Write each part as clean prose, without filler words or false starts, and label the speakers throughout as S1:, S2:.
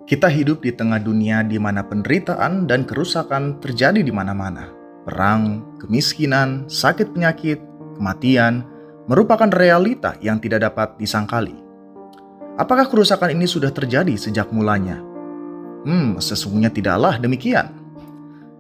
S1: Kita hidup di tengah dunia di mana penderitaan dan kerusakan terjadi di mana-mana. Perang, kemiskinan, sakit penyakit, kematian merupakan realita yang tidak dapat disangkali. Apakah kerusakan ini sudah terjadi sejak mulanya? Sesungguhnya tidaklah demikian.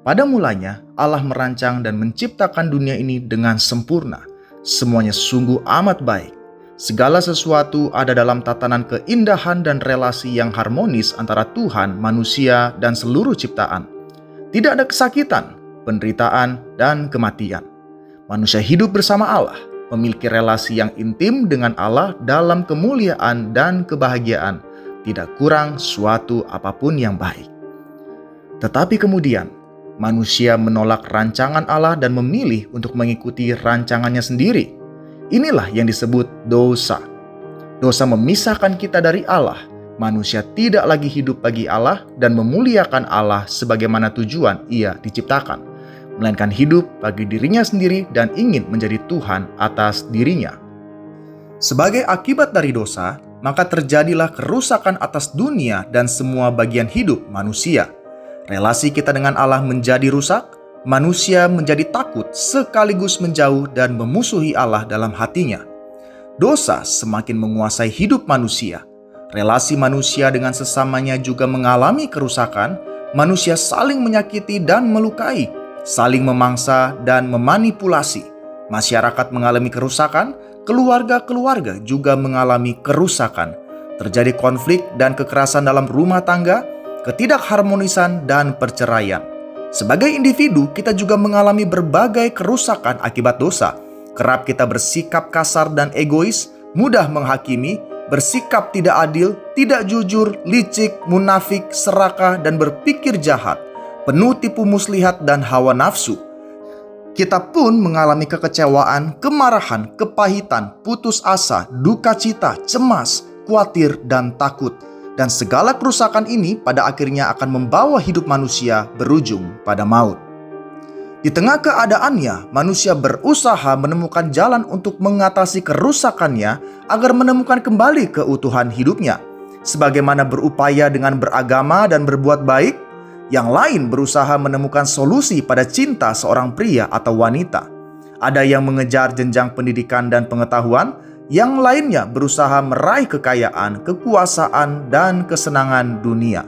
S1: Pada mulanya, Allah merancang dan menciptakan dunia ini dengan sempurna. Semuanya sungguh amat baik. Segala sesuatu ada dalam tatanan keindahan dan relasi yang harmonis antara Tuhan, manusia, dan seluruh ciptaan. Tidak ada kesakitan, penderitaan, dan kematian. Manusia hidup bersama Allah, memiliki relasi yang intim dengan Allah dalam kemuliaan dan kebahagiaan. Tidak kurang suatu apapun yang baik. Tetapi kemudian, manusia menolak rancangan Allah dan memilih untuk mengikuti rancangannya sendiri. Inilah yang disebut dosa. Dosa memisahkan kita dari Allah. Manusia tidak lagi hidup bagi Allah dan memuliakan Allah sebagaimana tujuan ia diciptakan, melainkan hidup bagi dirinya sendiri dan ingin menjadi Tuhan atas dirinya. Sebagai akibat dari dosa, maka terjadilah kerusakan atas dunia dan semua bagian hidup manusia. Relasi kita dengan Allah menjadi rusak, manusia menjadi takut sekaligus menjauh dan memusuhi Allah dalam hatinya. Dosa semakin menguasai hidup manusia. Relasi manusia dengan sesamanya juga mengalami kerusakan. Manusia saling menyakiti dan melukai, saling memangsa dan memanipulasi. Masyarakat mengalami kerusakan, keluarga-keluarga juga mengalami kerusakan. Terjadi konflik dan kekerasan dalam rumah tangga, ketidakharmonisan dan perceraian. Sebagai individu, kita juga mengalami berbagai kerusakan akibat dosa. Kerap kita bersikap kasar dan egois, mudah menghakimi, bersikap tidak adil, tidak jujur, licik, munafik, serakah, dan berpikir jahat, penuh tipu muslihat dan hawa nafsu. Kita pun mengalami kekecewaan, kemarahan, kepahitan, putus asa, duka cita, cemas, khawatir, dan takut. Dan segala kerusakan ini pada akhirnya akan membawa hidup manusia berujung pada maut. Di tengah keadaannya, manusia berusaha menemukan jalan untuk mengatasi kerusakannya agar menemukan kembali keutuhan hidupnya. Sebagaimana berupaya dengan beragama dan berbuat baik, yang lain berusaha menemukan solusi pada cinta seorang pria atau wanita. Ada yang mengejar jenjang pendidikan dan pengetahuan, yang lainnya berusaha meraih kekayaan, kekuasaan, dan kesenangan dunia.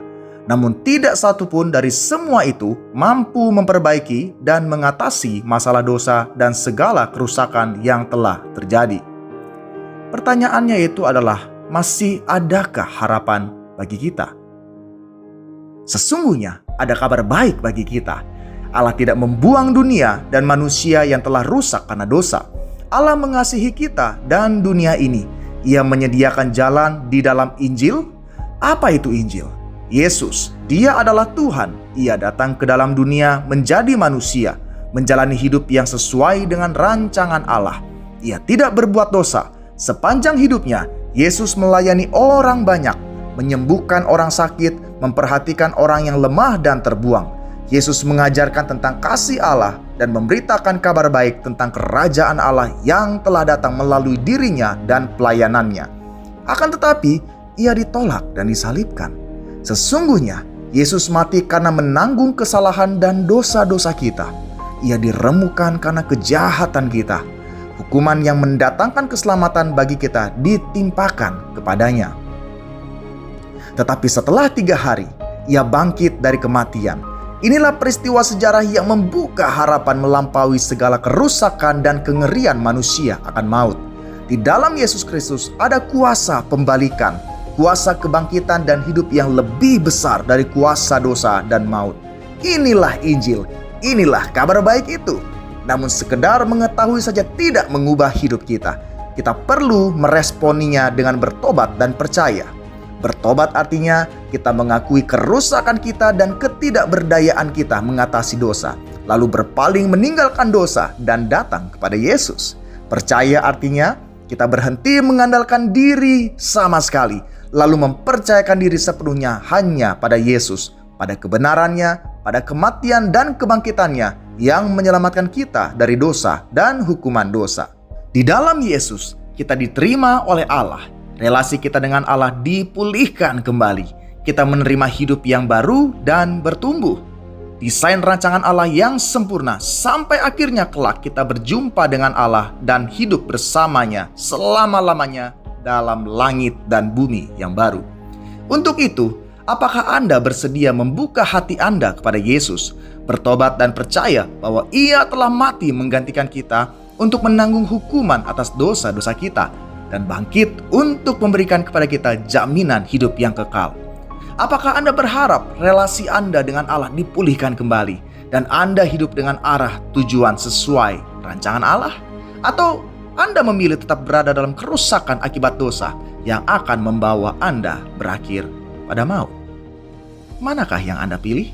S1: Namun tidak satu pun dari semua itu mampu memperbaiki dan mengatasi masalah dosa dan segala kerusakan yang telah terjadi. Pertanyaannya itu adalah, masih adakah harapan bagi kita? Sesungguhnya ada kabar baik bagi kita. Allah tidak membuang dunia dan manusia yang telah rusak karena dosa. Allah mengasihi kita dan dunia ini. Ia menyediakan jalan di dalam Injil. Apa itu Injil? Yesus, Dia adalah Tuhan. Ia datang ke dalam dunia menjadi manusia, menjalani hidup yang sesuai dengan rancangan Allah. Ia tidak berbuat dosa. Sepanjang hidupnya, Yesus melayani orang banyak, menyembuhkan orang sakit, memperhatikan orang yang lemah dan terbuang. Yesus mengajarkan tentang kasih Allah dan memberitakan kabar baik tentang kerajaan Allah yang telah datang melalui dirinya dan pelayanannya. Akan tetapi, ia ditolak dan disalibkan. Sesungguhnya, Yesus mati karena menanggung kesalahan dan dosa-dosa kita. Ia diremukan karena kejahatan kita. Hukuman yang mendatangkan keselamatan bagi kita ditimpakan kepadanya. Tetapi setelah 3 hari, ia bangkit dari kematian. Inilah peristiwa sejarah yang membuka harapan melampaui segala kerusakan dan kengerian manusia akan maut. Di dalam Yesus Kristus ada kuasa pembalikan, kuasa kebangkitan dan hidup yang lebih besar dari kuasa dosa dan maut. Inilah Injil, inilah kabar baik itu. Namun sekedar mengetahui saja tidak mengubah hidup kita. Kita perlu meresponinya dengan bertobat dan percaya. Bertobat artinya kita mengakui kerusakan kita dan ketidakberdayaan kita mengatasi dosa, lalu berpaling meninggalkan dosa dan datang kepada Yesus. Percaya artinya kita berhenti mengandalkan diri sama sekali, lalu mempercayakan diri sepenuhnya hanya pada Yesus, pada kebenarannya, pada kematian dan kebangkitannya yang menyelamatkan kita dari dosa dan hukuman dosa. Di dalam Yesus kita diterima oleh Allah. Relasi kita dengan Allah dipulihkan kembali. kita menerima hidup yang baru dan bertumbuh. Desain rancangan Allah yang sempurna sampai akhirnya kelak kita berjumpa dengan Allah dan hidup bersamanya selama-lamanya dalam langit dan bumi yang baru. Untuk itu, apakah Anda bersedia membuka hati Anda kepada Yesus, bertobat dan percaya bahwa Ia telah mati menggantikan kita untuk menanggung hukuman atas dosa-dosa kita dan bangkit untuk memberikan kepada kita jaminan hidup yang kekal? Apakah Anda berharap relasi Anda dengan Allah dipulihkan kembali dan Anda hidup dengan arah tujuan sesuai rancangan Allah? Atau Anda memilih tetap berada dalam kerusakan akibat dosa yang akan membawa Anda berakhir pada maut? Manakah yang Anda pilih?